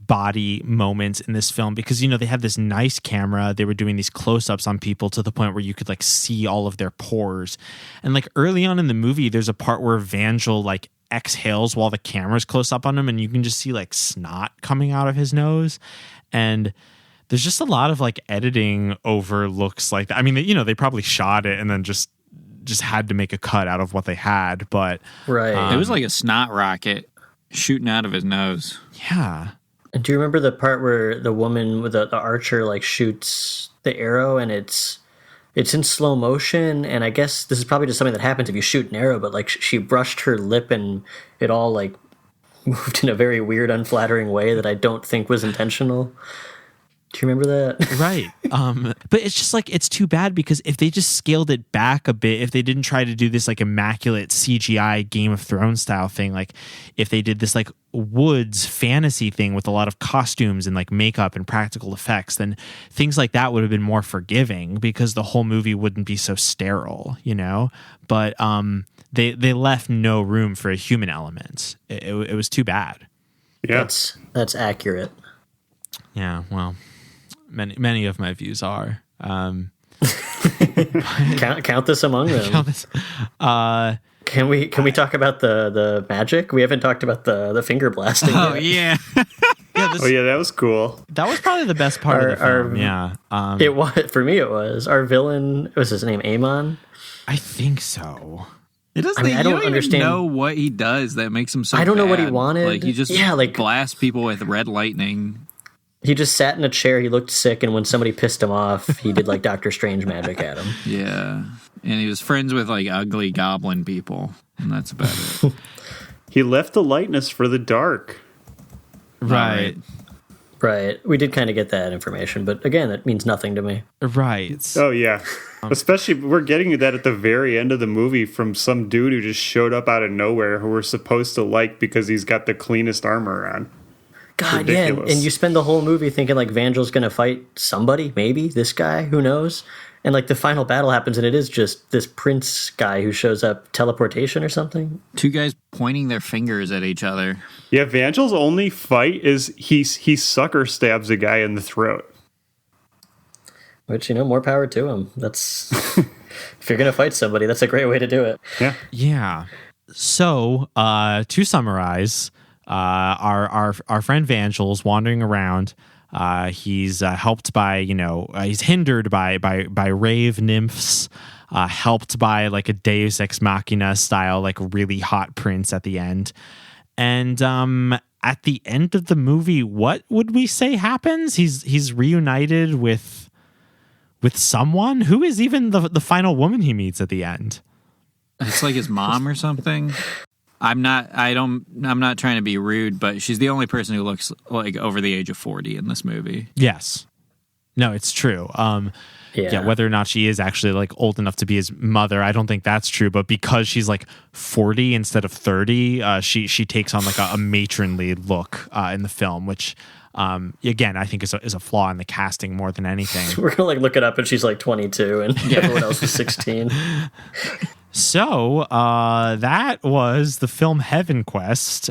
body moments in this film because, you know, they had this nice camera. They were doing these close-ups on people to the point where you could like see all of their pores. And like early on in the movie, there's a part where Vangel like exhales while the camera's close up on him and you can just see like snot coming out of his nose. And there's just a lot of like editing over looks like that. I mean, you know, they probably shot it and then just had to make a cut out of what they had, but right. It was like a snot rocket shooting out of his nose. Yeah. And do you remember the part where the woman with the archer like shoots the arrow and it's in slow motion? And I guess this is probably just something that happens if you shoot an arrow, but like she brushed her lip and it all like moved in a very weird, unflattering way that I don't think was intentional. Do you remember that? Right. But it's just like, it's too bad because if they just scaled it back a bit, if they didn't try to do this like immaculate CGI Game of Thrones style thing, like if they did this like woods fantasy thing with a lot of costumes and like makeup and practical effects, then things like that would have been more forgiving because the whole movie wouldn't be so sterile, you know? But they left no room for a human element. It was too bad. Yeah. That's accurate. Yeah, well, many of my views are. Count this among them. Count this. Can we talk about the magic? We haven't talked about the finger blasting. Oh yet. yeah. That was cool. That was probably the best part of the film. Yeah, it was for me. It was our villain. Was his name Amon? I think so. It doesn't. I don't understand. Know what he does that makes him so. I don't know what he bad. wanted. Like he just blasts people with red lightning. He just sat in a chair. He looked sick, and when somebody pissed him off, he did like Doctor Strange magic at him. Yeah, and he was friends with like ugly goblin people, and that's about it. He left the lightness for the dark. Right. We did kind of get that information, but again, that means nothing to me. Right. Oh yeah. Especially we're getting that at the very end of the movie from some dude who just showed up out of nowhere who we're supposed to like because he's got the cleanest armor on. God, yeah, and you spend the whole movie thinking like Vangel's gonna fight somebody, maybe this guy, who knows? And like the final battle happens, and it is just this prince guy who shows up, teleportation or something. Two guys pointing their fingers at each other. Yeah, Vangel's only fight is he sucker stabs a guy in the throat. Which, more power to him. That's if you're gonna fight somebody, that's a great way to do it. Yeah. Yeah. So to summarize. Our friend Vangel's wandering around. He's helped by he's hindered by rave nymphs, helped by like a Deus Ex Machina style like really hot prince at the end, and at the end of the movie, what would we say happens? He's reunited with someone who is even the final woman he meets at the end. It's like his mom or something. I'm not trying to be rude, but she's the only person who looks like over the age of 40 in this movie. Yes. No, it's true. Yeah, whether or not she is actually like old enough to be his mother, I don't think that's true. But because she's like 40 instead of 30, she takes on like a matronly look in the film, which again I think is a flaw in the casting more than anything. We're gonna like look it up, and she's like 22, and everyone else is 16. So that was the film Heavenquest.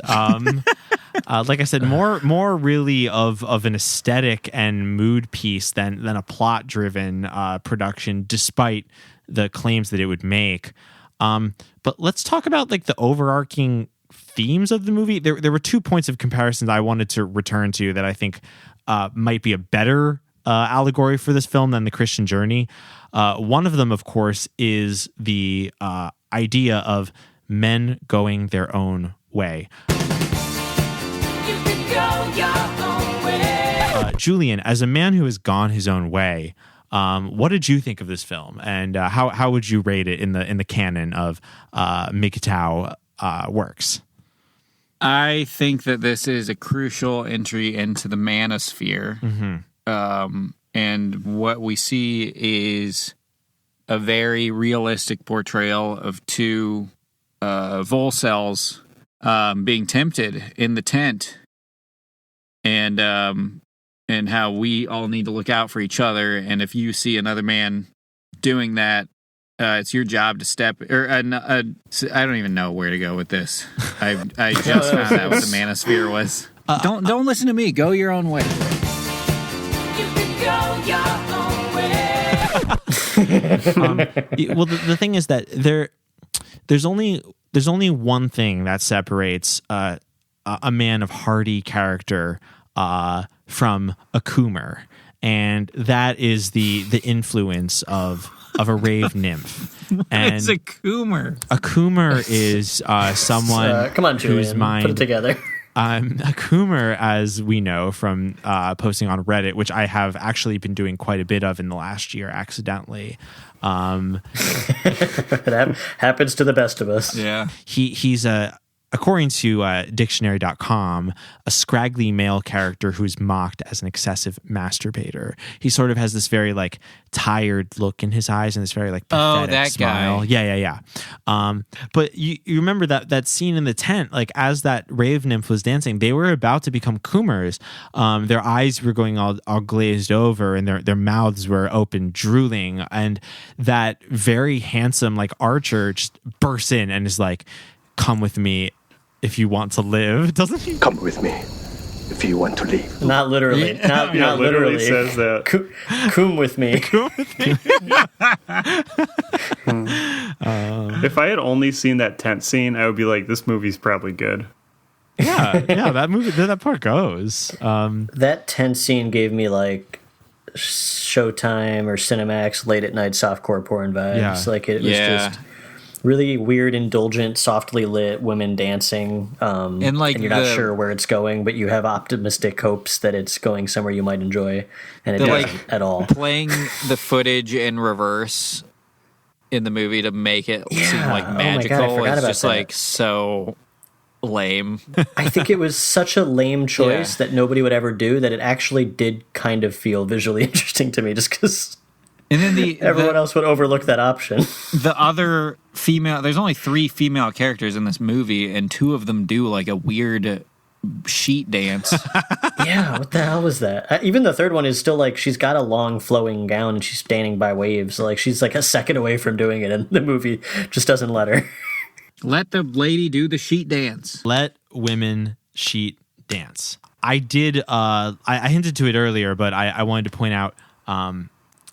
Like I said, more really of an aesthetic and mood piece than a plot-driven production, despite the claims that it would make. But let's talk about like the overarching themes of the movie. There were 2 points of comparison that I wanted to return to that I think might be a better allegory for this film than the Christian journey. One of them, of course, is the idea of men going their own way. You can go your own way. Julian, as a man who has gone his own way, what did you think of this film, and how would you rate it in the canon of MGTOW works? I think that this is a crucial entry into the manosphere. Mm-hmm. And what we see is a very realistic portrayal of two Volcells being tempted in the tent, and how we all need to look out for each other. And if you see another man doing that, it's your job to step. I don't even know where to go with this. I just found out what the manosphere was. Don't listen to me. Go your own way. Well, the thing is that there's only one thing that separates a man of hardy character from a coomer, and that is the influence of a rave nymph. And it's a coomer. A coomer is someone come on, Julian, whose mind put it together. A Coomer, as we know from posting on Reddit, which I have actually been doing quite a bit of in the last year accidentally. That happens to the best of us. Yeah. He's according to dictionary.com, a scraggly male character who's mocked as an excessive masturbator. He sort of has this very like tired look in his eyes and this very like pathetic that smile. guy. Yeah. But you remember that scene in the tent, like as that rave nymph was dancing, they were about to become Coomers. Their eyes were going all glazed over and their mouths were open, drooling. And that very handsome like archer just bursts in and is like, "Come with me if you want to live." Doesn't he? Come with me if you want to leave. Not literally. Not literally says that. Coom with me. If I had only seen that tent scene, I would be like, this movie's probably good. Yeah, that part goes. That tent scene gave me like Showtime or Cinemax late at night softcore porn vibes. Yeah. Like it was just really weird, indulgent, softly lit women dancing, and like you're not sure where it's going, but you have optimistic hopes that it's going somewhere you might enjoy, and it doesn't at all. Playing the footage in reverse in the movie to make it seem like magical is just like so lame. I think it was such a lame choice that nobody would ever do that it actually did kind of feel visually interesting to me, just because. And then everyone else would overlook that option. The other female, there's only 3 female characters in this movie, and 2 of them do like a weird sheet dance. Yeah, what the hell was that? Even the third one is still like, she's got a long flowing gown and she's standing by waves. Like she's like a second away from doing it, and the movie just doesn't let her. Let the lady do the sheet dance. Let women sheet dance. I did, I hinted to it earlier, but I wanted to point out,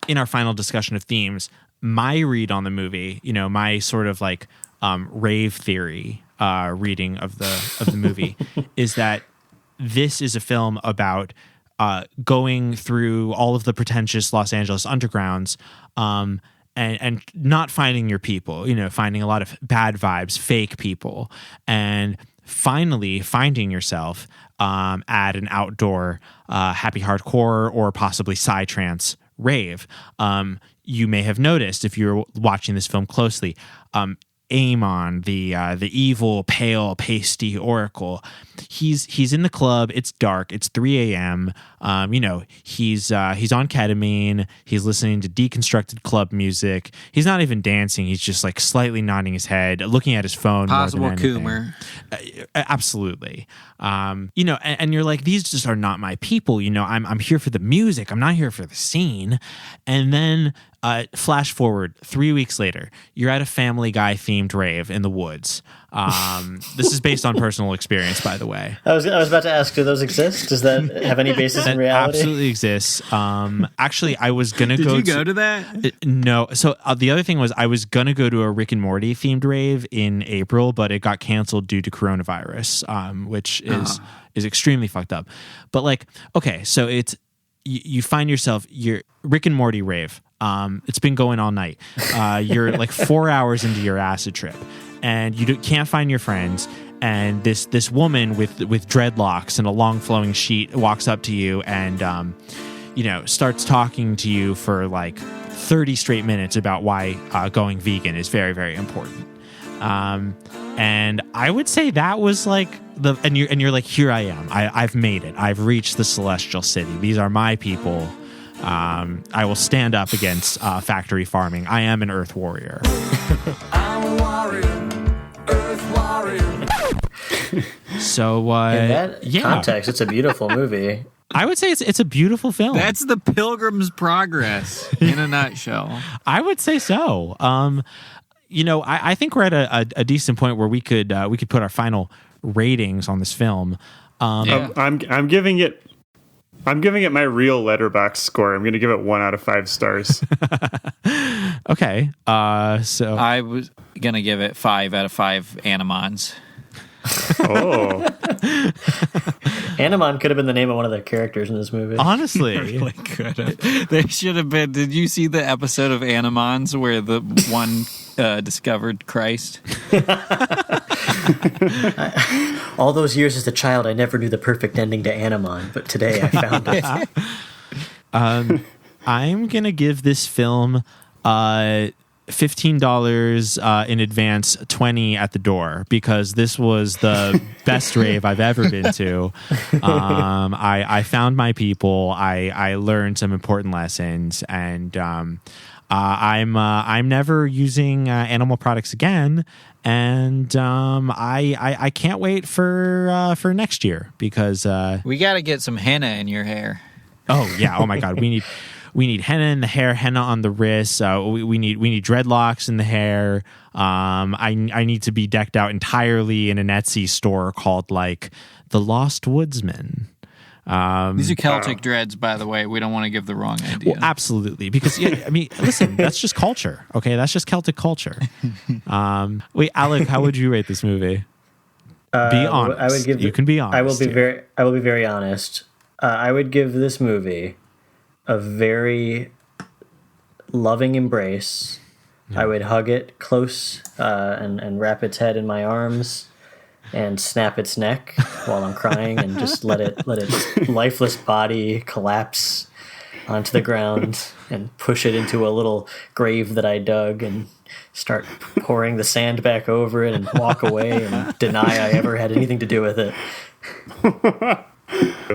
in our final discussion of themes, my read on the movie, my sort of like rave theory reading of the movie is that this is a film about going through all of the pretentious Los Angeles undergrounds and not finding your people, finding a lot of bad vibes, fake people, and finally finding yourself at an outdoor happy hardcore or possibly psytrance rave. You may have noticed if you're watching this film closely, Amon, the evil, pale, pasty oracle. He's in the club. It's dark. It's 3 a.m. He's on ketamine. He's listening to deconstructed club music. He's not even dancing. He's just like slightly nodding his head, looking at his phone. Possible more than anything. Coomer. Absolutely. And you're like, these just are not my people. I'm here for the music. I'm not here for the scene. And then flash forward 3 weeks later, you're at a Family Guy themed rave in the woods. This is based on personal experience, by the way. I was about to ask, do those exist? Does that have any basis in reality? Absolutely exists. Actually, I was gonna Did you go to that? No. So the other thing was I was gonna go to a Rick and Morty themed rave in April, but it got canceled due to coronavirus, which is extremely fucked up. But like, okay, so it's you find yourself you're Rick and Morty rave. It's been going all night. You're like 4 hours into your acid trip, and you can't find your friends. And this woman with dreadlocks and a long flowing sheet walks up to you and starts talking to you for like 30 straight minutes about why going vegan is very, very important. And I would say that was like you're like, here I am. I've made it. I've reached the celestial city. These are my people. I will stand up against factory farming. I am an earth warrior. I'm a warrior, earth warrior. So in that context, it's a beautiful movie. I would say it's a beautiful film. That's the Pilgrim's Progress in a nutshell. I would say so. I think we're at a decent point where we could put our final ratings on this film. I'm giving it my real Letterboxd score. I'm going to give it 1 out of 5 stars. Okay. So I was going to give it 5 out of 5 Animons. Oh. Animon could have been the name of one of the characters in this movie. Honestly. Really could have. They should have been. Did you see the episode of Animons where the one discovered Christ? All those years as a child, I never knew the perfect ending to Animon, but today I found it. I'm going to give this film $15 in advance, $20 at the door, because this was the best rave I've ever been to. I found my people. I learned some important lessons, and I'm never using animal products again. And I can't wait for next year, because we got to get some henna in your hair. Oh yeah! Oh my God! We need henna in the hair, henna on the wrists. We need dreadlocks in the hair. I need to be decked out entirely in an Etsy store called like The Lost Woodsman. These are Celtic dreads, by the way. We don't want to give the wrong idea. Well, absolutely, because I mean, listen, that's just culture. Okay, that's just Celtic culture. Wait, Alec, how would you rate this movie? Be honest. I would give. You can be honest. I will be very honest. I would give this movie a very loving embrace. I would hug it close and wrap its head in my arms and snap its neck while I'm crying and just let its lifeless body collapse onto the ground and push it into a little grave that I dug and start pouring the sand back over it and walk away and deny I ever had anything to do with it.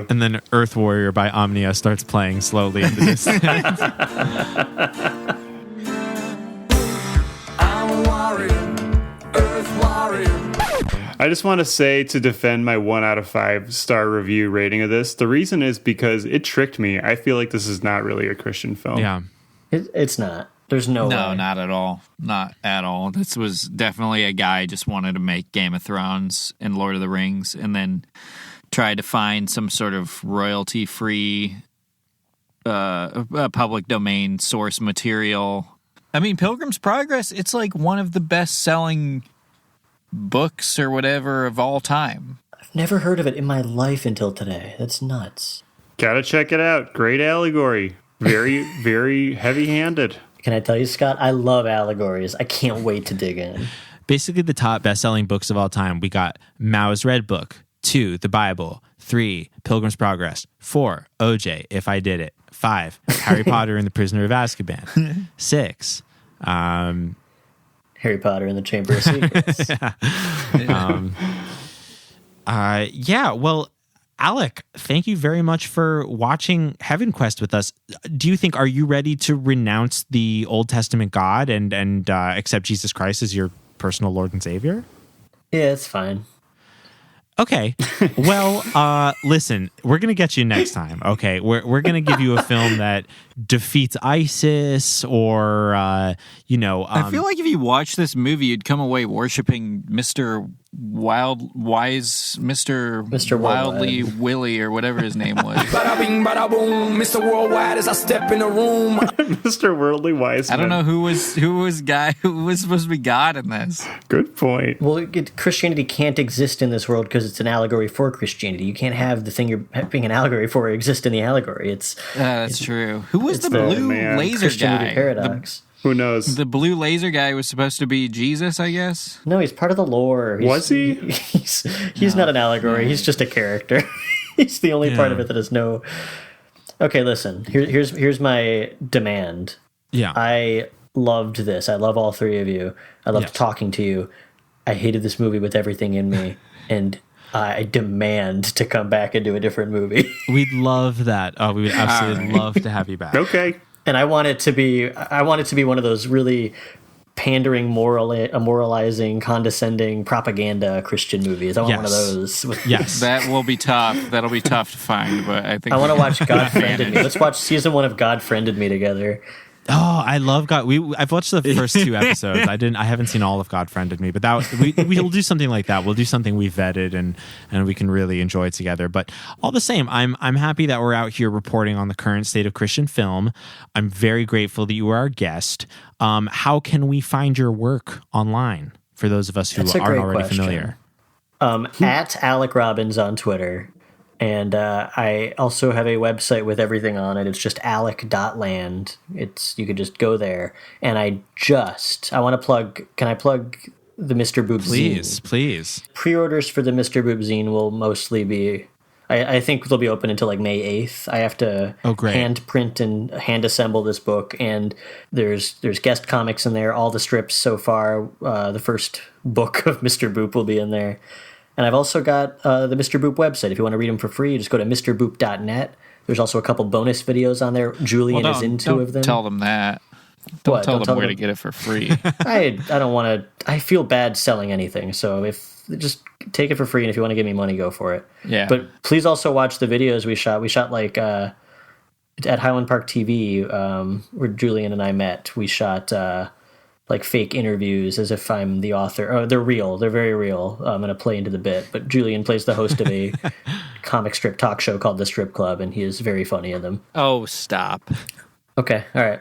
And then Earth Warrior by Omnia starts playing slowly in the distance. I'm a warrior, Earth warrior. I just want to say, to defend my 1 out of 5 star review rating of this, the reason is because it tricked me. I feel like this is not really a Christian film. Yeah. It's not. There's no way. Not at all. Not at all. This was definitely a guy just wanted to make Game of Thrones and Lord of the Rings and then tried to find some sort of royalty-free public domain source material. I mean, Pilgrim's Progress, it's like one of the best-selling books or whatever of all time. I've never heard of it in my life until today. That's nuts. Gotta check it out. Great allegory. Very, very heavy-handed. Can I tell you, Scott? I love allegories. I can't wait to dig in. Basically, the top best-selling books of all time. We got Mao's Red Book, 2, the Bible, 3, Pilgrim's Progress, 4, OJ, If I Did It, 5, Harry Potter and the Prisoner of Azkaban, 6, Harry Potter and the Chamber of Secrets. Well, Alec, thank you very much for watching Heavenquest with us. Do you think, are you ready to renounce the Old Testament God and accept Jesus Christ as your personal Lord and Savior? Yeah, it's fine. Okay. Well, listen, we're going to get you next time. Okay. We're going to give you a film that defeats ISIS or, I feel like if you watch this movie, you'd come away worshiping Mr. Mr. Wildly Willie or whatever his name was. Bada bing, bada boom, Mr. Worldwide as I step in the room. Mr. Worldly Wise. I don't know who was supposed to be God in this. Good point. Well, Christianity can't exist in this world because it's an allegory for Christianity. You can't have the thing you're being an allegory for exist in the allegory. That's true. Who was the blue laser Christianity guy? paradox. Who knows? The blue laser guy was supposed to be Jesus, I guess. No, he's part of the lore. Was he? He's not an allegory. He's just a character. He's the only part of it that is no. Okay, listen. Here's my demand. Yeah. I loved this. I love all three of you. I loved talking to you. I hated this movie with everything in me, and I demand to come back and do a different movie. We'd love that. Oh, we would absolutely love to have you back. Okay. And I want it to be one of those really pandering, moralizing, condescending propaganda Christian movies. I want one of those. Yes. That will be tough. That'll be tough to find, but I think I want to watch God Friended Me. Let's watch season 1 of God Friended Me together. Oh, I love God. I've watched the first 2 episodes. I haven't seen all of God Friended Me, but we'll do something like that. We'll do something we vetted and we can really enjoy together. But all the same, I'm happy that we're out here reporting on the current state of Christian film. I'm very grateful that you are our guest. How can we find your work online for those of us who aren't already familiar? At Alec Robbins on Twitter. And I also have a website with everything on it. It's just alec.land. You could just go there. And I want to plug, can I plug the Mr. Boop zine. Please. Pre-orders for the Mr. Boop zine will mostly be... I think they'll be open until like May 8th. I have to hand print and hand assemble this book, and there's guest comics in there, all the strips so far. The first book of Mr. Boop will be in there. And I've also got the Mr. Boop website. If you want to read them for free, you just go to mrboop.net. There's also a couple bonus videos on there. Julian is in two of them. Tell them that. Don't tell them where to get it for free. I don't want to. I feel bad selling anything, so just take it for free, and if you want to give me money, go for it. Yeah. But please also watch the videos we shot. We shot like at Highland Park TV, where Julian and I met. We shot like fake interviews as if I'm the author. Oh, they're real. They're very real. I'm going to play into the bit. But Julian plays the host of a comic strip talk show called The Strip Club, and he is very funny in them. Oh, stop. Okay, all right.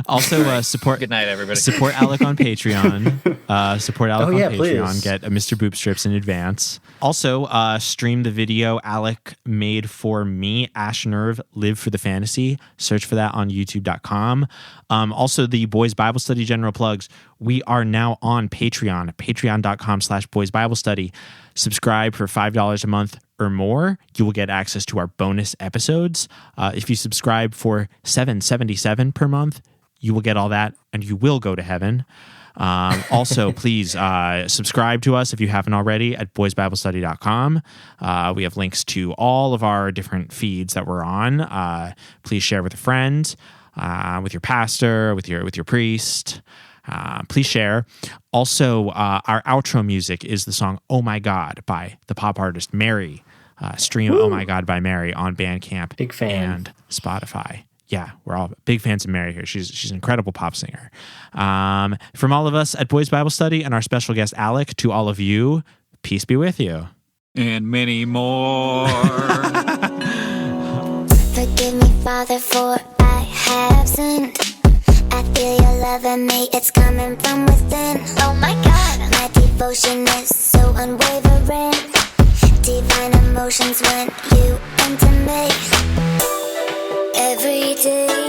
Also, support. Good night, everybody. Support Alec on Patreon. Support Alec on Patreon. Please. Get a Mr. Boop strips in advance. Also, stream the video Alec made for me, Ash Nerve, Live for the Fantasy. Search for that on youtube.com. Also, the Boys Bible Study general plugs. We are now on Patreon, patreon.com/Boys Bible Study. Subscribe for $5 a month or more. You will get access to our bonus episodes. If you subscribe for $7.77 per month, you will get all that, and you will go to heaven. Also, please subscribe to us if you haven't already at boysbiblestudy.com. We have links to all of our different feeds that we're on. Please share with a friend, with your pastor, with your priest. Please share. Also, our outro music is the song "Oh My God" by the pop artist Mary. Stream "Oh My God" by Mary on Bandcamp Big fan. and Spotify. Yeah, we're all big fans of Mary here. She's an incredible pop singer. From all of us at Boys Bible Study and our special guest Alec, to all of you, peace be with you. And many more. Forgive me, Father, for I have sinned. I feel your love in me, it's coming from within. Oh my God, my devotion is so unwavering. Divine emotions when you enter me. Every day